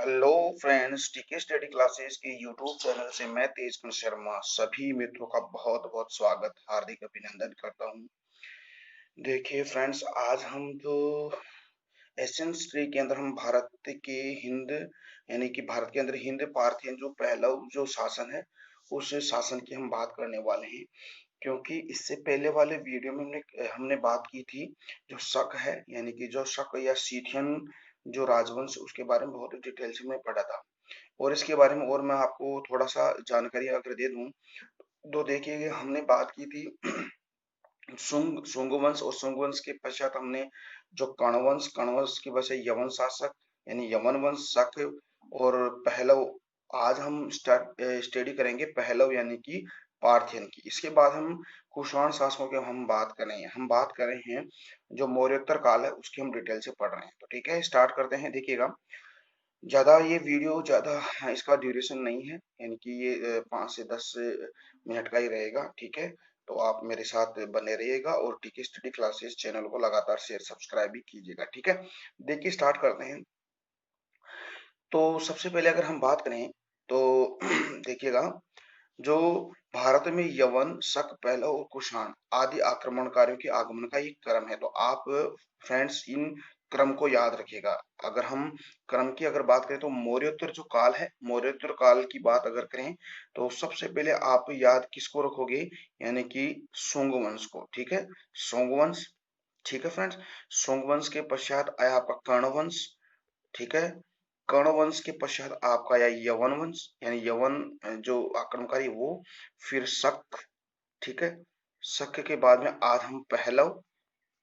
Hello friends, टीके study classes के YouTube channel से मैं तेजकुल शर्मा सभी मित्रों का बहुत बहुत स्वागत हार्दिक अभिनंदन करता हूं। देखिए फ्रेंड्स, आज हम जो एशियन हिस्ट्री के अंदर हम भारत के हिंद यानी कि भारत के अंदर हिंद पार्थियन जो पहला जो शासन है उस शासन की हम बात करने वाले हैं। क्योंकि इससे पहले वाले वीडियो में हमने हमने बात की थी जो शक है यानी कि जो शक या सीथियन जो राजवंश उसके बारे में बहुत डिटेल से मैं पढ़ा था। और इसके बारे में और मैं आपको थोड़ा सा जानकारी अगर दे दूं तो देखिए हमने बात की थी शुंग वंश और शुंग वंश के पश्चात हमने जो कर्ण वंश की वजह से यवन शासक यानी यवन वंश शक और पहलव। आज हम स्टडी करेंगे पहलव यानी कि पार्थियन की। इसके बाद हम कुषाण शासकों की हम बात करेंगे। हम बात कर रहे हैं जो मौर्योत्तर काल है उसकी हम डिटेल से पढ़ रहे हैं। तो ठीक है, स्टार्ट करते हैं। देखिएगा, ज़्यादा ये वीडियो ज़्यादा इसका ड्यूरेशन नहीं है, यानी कि ये 5 से 10 मिनट का ही रहेगा। ठीक है, तो आप मेरे साथ बने रहिएगा और टीके स्टडी क्लासेस चैनल को लगातार शेयर सब्सक्राइब भी कीजिएगा। ठीक है, देखिए स्टार्ट करते हैं। तो सबसे पहले अगर हम बात करें तो देखिएगा, जो भारत में यवन, शक, पहलव और कुषाण आदि आक्रमणकारियों के आगमन का एक क्रम है। तो आप फ्रेंड्स इन क्रम को याद रखिएगा। अगर हम क्रम की अगर बात करें तो मौर्योत्तर जो काल है, मौर्योत्तर काल की बात अगर करें तो सबसे पहले आप याद किसको रखोगे, यानी कि शुंग वंश को। ठीक है, शुंग वंश। ठीक है फ्रेंड्स, शुंग वंश के पश्चात आया आपका कर्ण वंश। ठीक है, कर्ण वंश के पश्चात आपका आया यवन वंश यानी यवन जो आक्रमणकारी वो, फिर शक। ठीक है, शक के बाद में आज हम पहलव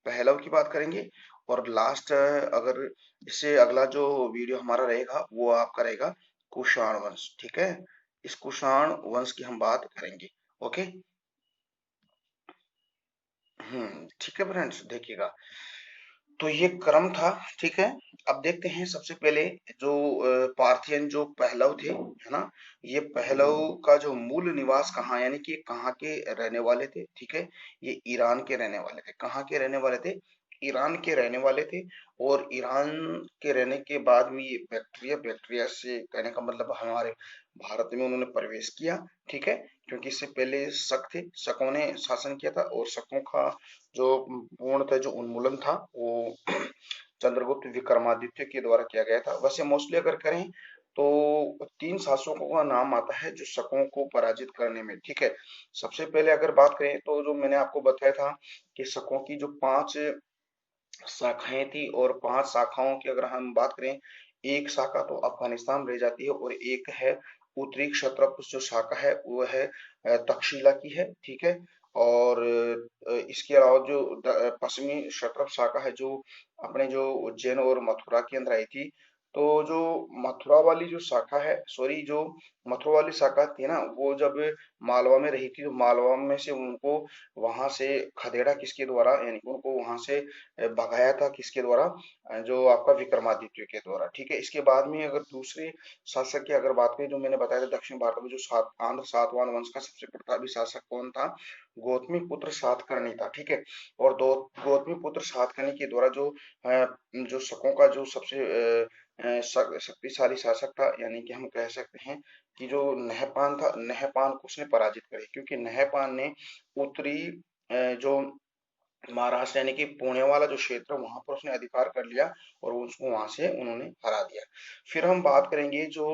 पहलव की बात करेंगे। और लास्ट अगर इससे अगला जो वीडियो हमारा रहेगा वो आपका रहेगा कुषाण वंश। ठीक है, इस कुषाण वंश की हम बात करेंगे। ओके। ठीक है फ्रेंड्स, देखिएगा, तो ये क्रम था। ठीक है, अब देखते हैं सबसे पहले जो पार्थियन जो पहलव थे, है ना। ये पहलव का जो मूल निवास कहाँ, यानी कि ये कहाँ के रहने वाले थे। ठीक है, ये ईरान के रहने वाले थे। कहाँ के रहने वाले थे? ईरान के रहने वाले थे। और ईरान के रहने के बाद में ये बैक्टीरिया बैक्टीरिया से कहने का मतलब हमारे भारत में उन्होंने प्रवेश किया। ठीक है, क्योंकि इससे पहले शक थे, शकों ने शासन किया था और शकों का जो पूर्णतः जो उन्मूलन था वो चंद्रगुप्त विक्रमादित्य के द्वारा किया गया था। वैसे मोस्टली अगर करें तो 3 शासकों का नाम आता है जो शकों को पराजित करने में। ठीक है, सबसे पहले अगर बात करें तो जो मैंने आपको बताया था कि शकों की जो 5 शाखाएं थी और 5 शाखाओं की अगर हम बात करें, एक शाखा तो अफगानिस्तान रह जाती है और एक है उत्तरी क्षत्रप जो शाखा है वो है तक्षशिला की है। ठीक है, और इसके अलावा जो पश्चिमी क्षत्रप शाखा है जो अपने जो उज्जैन और मथुरा के अंदर आई थी। तो जो मथुरा वाली जो शाखा है, सॉरी, जो मथुरा वाली शाखा थी ना, वो जब मालवा में रही थी तो मालवा में से उनको वहां से खदेड़ा किसके द्वारा, यानी कि उनको वहां से भगाया था किसके द्वारा, जो आपका विक्रमादित्य के द्वारा। ठीक है, इसके बाद में अगर दूसरे शासक की अगर बात करें, जो मैंने बताया था दक्षिण भारत में जो आंध्र सातवाहन वंश का सबसे प्रतापी शासक कौन था? गौतमी पुत्र सातकर्णी था। ठीक है, और दो गौतमी पुत्र सातकर्णी के द्वारा जो शकों का जो सबसे शक्तिशाली शासक था, यानी कि हम कह सकते हैं कि जो नहपान था, नहपान को उसने पराजित करे, क्योंकि नहपान ने उत्तरी जो महाराष्ट्र यानी कि पुणे वाला जो क्षेत्र है वहां पर उसने अधिकार कर लिया और उसको वहां से उन्होंने हरा दिया। फिर हम बात करेंगे जो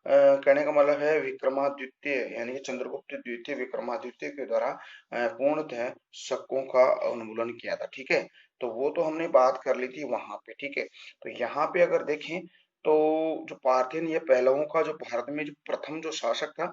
कहने का मतलब है विक्रमादित्य यानी कि चंद्रगुप्त द्वितीय विक्रमादित्य के द्वारा पूर्णतः शकों का उन्मूलन किया था। ठीक है, तो वो तो हमने बात कर ली थी वहां पे। ठीक है, तो यहाँ पे अगर देखें तो जो पार्थियन ये पहलवों का जो भारत में जो प्रथम जो शासक था,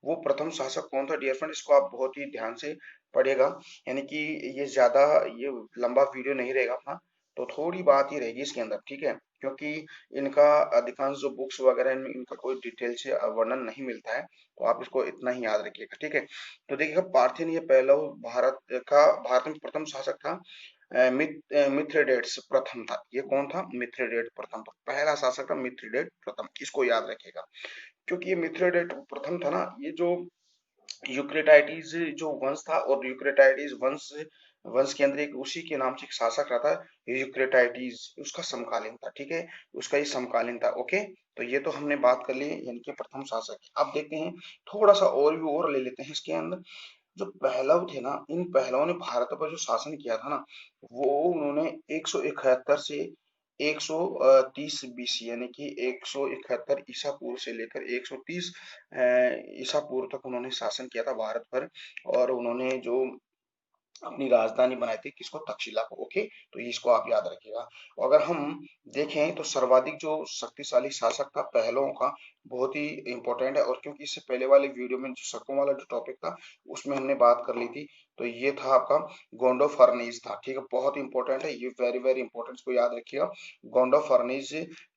वो प्रथम शासक कौन था डियर फ्रेंड, इसको आप बहुत ही ध्यान से पढ़िएगा। यानी कि ये ज्यादा ये लंबा वीडियो नहीं रहेगा अपना, तो थोड़ी बात ही रहेगी इसके अंदर। ठीक है, क्योंकि इनका अधिकांश जो बुक्स वगैरह इनमें इनका कोई डिटेल से वर्णन नहीं मिलता है, तो आप इसको इतना ही याद रखिएगा। ठीक है, तो देखिएगा, पार्थियन ये पहला भारत में प्रथम शासक था। मिथ्रेडेट्स प्रथम था। ये कौन था? मिथ्रेडेट प्रथम था, पहला शासक था मिथ्रेडेट प्रथम, इसको याद रखिएगा। क्योंकि ये मिथ्रेडेट प्रथम था ना, ये जो यूक्रेटाइडिस जो वंश था और यूक्रेटाइडिस वंश वंश के अंदर एक उसी के नाम से एक शासक रहा था, यूक्रेटाइटिस, उसका समकालीन था, ठीक है, उसका ये समकालीन था। ओके, तो ये तो हमने बात कर ली यानी कि प्रथम शासक। अब देखते हैं थोड़ा सा और भी और ले लेते हैं इसके अंदर। जो पहलव थे ना, इन पहलवों ने भारत पर जो शासन किया था ना, वो उन्होंने 171 से 130 बीसी यानी कि 171 ईसा पूर्व से लेकर 130 ईसा पूर्व तक उन्होंने शासन किया था भारत पर। और उन्होंने जो अपनी राजधानी बनाई थी किसको, तक्षशिला को। ओके, तो ये इसको आप याद रखिएगा। अगर हम देखें तो सर्वाधिक जो शक्तिशाली शासक था पहलवों का, बहुत ही इंपॉर्टेंट है। और क्योंकि इससे पहले वाले वीडियो में जो शकों वाला जो टॉपिक था उसमें हमने बात कर ली थी, तो ये था आपका गोंडो फर्नेस था, ठीक है, बहुत इंपॉर्टेंट है ये, वेरी वेरी इंपॉर्टेंट, इसको याद रखिएगा। गोंडो फर्नेस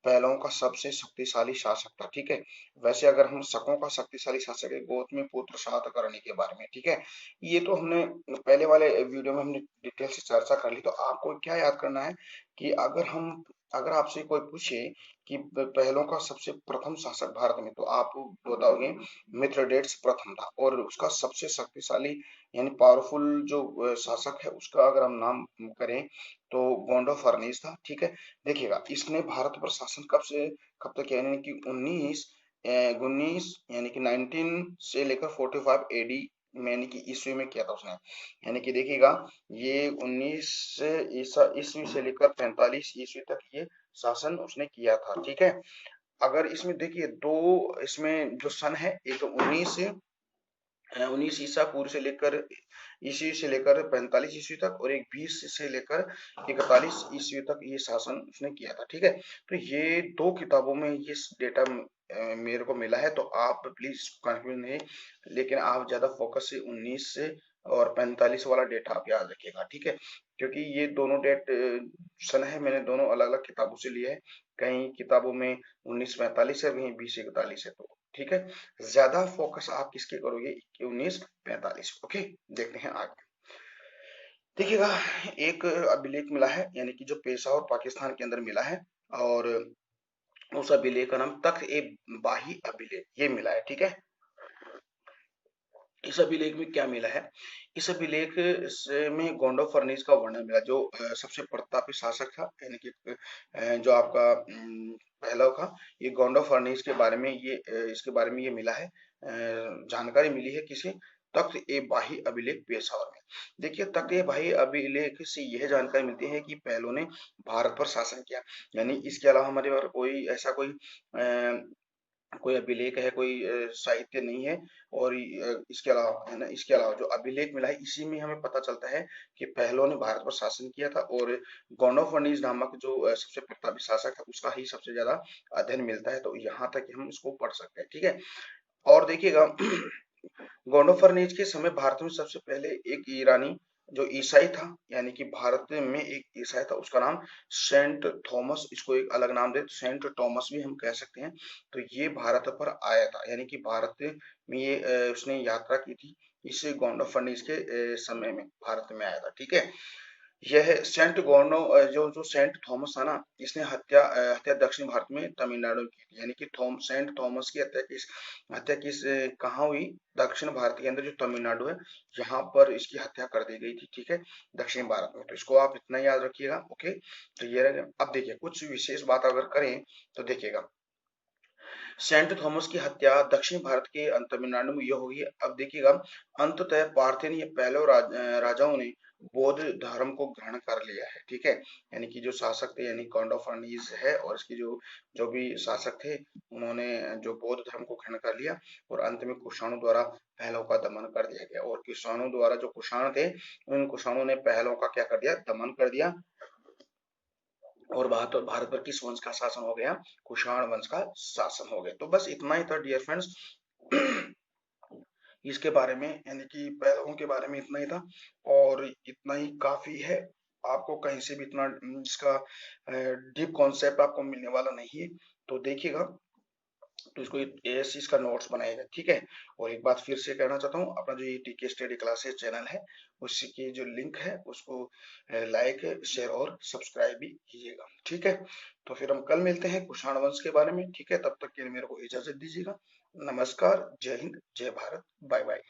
पहलवों का सबसे शक्तिशाली शासक था, ठीक है। वैसे अगर हम शकों का शक्तिशाली शासक है गौतमी पुत्र सातकर्णी के बारे में, ठीक है, ये तो हमने पहले वाले वीडियो में हमने डिटेल से चर्चा कर ली। तो आपको क्या याद करना है कि अगर आपसे कोई पूछे कि पहलों का सबसे प्रथम शासक भारत में, तो आप बताओगे मिथ्रडेट्स प्रथम था। और उसका सबसे शक्तिशाली यानी पावरफुल जो शासक है उसका अगर हम नाम करें तो गोंडो फर्नेस था, ठीक है। देखिएगा इसने भारत पर शासन कब तक किया, यानी कि 19 यानी कि 19 से लेकर 45 एडी में यानी कि ईस्वी में किया था उसने। यानी कि देखिएगा ये 19 ईस्वी से लेकर 45 ईस्वी तक ये शासन उसने किया था, ठीक है। अगर इसमें देखिए दो इसमें जो सन है, एक 19 ईसा पूर्व से लेकर ईस्वी से लेकर 45 ईस्वी तक, और एक 20 से लेकर 41 ईस्वी तक ये शासन उसने किया था, ठीक है। तो ये दो किताबों में ये डेटा मेरे को मिला है, तो आप प्लीज कंफ्यूज नहीं, लेकिन आप ज्यादा फोकस से 19 से और 45 वाला डेटा आप याद रखिएगा, ठीक है। क्योंकि ये दोनों डेट सन है, मैंने दोनों अलग अलग किताबों से लिया है। कहीं किताबों में 1945 है, कहीं 2041 है, तो ठीक है। ज्यादा फोकस आप किसके करोगे, 1945। ओके, देखते हैं आगे। देखिएगा एक अभिलेख मिला है यानी कि जो पेशावर पाकिस्तान के अंदर मिला है, और उस अभिलेख का नाम तख्त ए बाही अभिलेख ये मिला है, ठीक है। इस अभिलेख में क्या मिला है, इस अभिलेख में गोंडो फर्नेस का वर्णन मिला, जो सबसे प्रतापी शासक था, यानी कि जो आपका पहलव का, ये गोंडो फर्नेस के बारे में ये इसके बारे में ये मिला है, जानकारी मिली है किसे, तख्त ए बाही अभिलेख पेशावर में। देखिए तख्त ए बाही अभिलेख से यह जानकारी मिलती है कि पहलों ने भारत पर शासन किया। यानी इसके अलावा हमारे पास कोई ऐसा कोई अभिलेख है, कोई साहित्य नहीं है। और इसके अलावा है ना, इसके अलावा जो अभिलेख मिला है इसी में हमें पता चलता है कि पहलों ने भारत पर शासन किया था। और गोंडोफर्नीस नामक जो सबसे प्रतापी शासक था उसका ही सबसे ज्यादा अध्ययन मिलता है, तो यहाँ तक हम इसको पढ़ सकते हैं, ठीक है। और देखिएगा गोंडोफर्नीस के समय भारत में सबसे पहले एक ईरानी जो ईसाई था, यानी कि भारत में एक ईसाई था, उसका नाम सेंट थॉमस, इसको एक अलग नाम दे सेंट थॉमस भी हम कह सकते हैं। तो ये भारत पर आया था, यानी कि भारत में ये उसने यात्रा की थी इस गोंडोफर्नीस के समय में भारत में आया था, ठीक है। यह सेंट जो जो सेंट थॉमस था ना, इसने हत्या दक्षिण भारत में तमिलनाडु में की थी। यानी कि सेंट थॉमस की हत्या किस कहाँ हुई, दक्षिण भारत के अंदर जो तमिलनाडु है यहाँ पर इसकी हत्या कर दी गई थी, ठीक है, दक्षिण भारत में। तो इसको आप इतना याद रखिएगा। ओके, तो ये अब देखिए कुछ विशेष बात अगर करें तो देखिएगा सेंट थॉमस की हत्या दक्षिण भारत के तमिलनाडु में यह हुई। अब देखिएगा अंततः पार्थियन ये पहले राजाओं ने बौद्ध धर्म को ग्रहण कर लिया है, ठीक है। यानी कि जो शासक थे यानी कॉन्डोफर्नीस है और इसके जो जो भी शासक थे उन्होंने जो बौद्ध धर्म को ग्रहण कर लिया, और अंत में कुषाणों द्वारा पहलों का दमन कर दिया गया। और कुषाणों द्वारा जो कुषाण थे उन कुषाणों ने पहलों का क्या कर दिया, दमन कर दिया। और भारत भारत पर किस वंश का शासन हो गया, कुषाण वंश का शासन हो गया। तो बस इतना ही था डियर फ्रेंड्स इसके बारे में, यानी कि पहलुओं के बारे में इतना ही था, और इतना ही काफी है। आपको कहीं से भी इतना इसका डीप कॉन्सेप्ट आपको मिलने वाला नहीं है। तो देखिएगा, तो इसको ऐसे इसका नोट्स बनाएगा, ठीक है। और एक बात फिर से कहना चाहता हूँ, अपना जो ये टीके स्टडी क्लासेस चैनल है उसकी जो लिंक है उसको लाइक शेयर और सब्सक्राइब भी कीजिएगा, ठीक है। तो फिर हम कल मिलते हैं कुषाण वंश के बारे में, ठीक है। तब तक के लिए मेरे को इजाजत दीजिएगा। नमस्कार, जय हिंद, जय भारत, बाय बाय।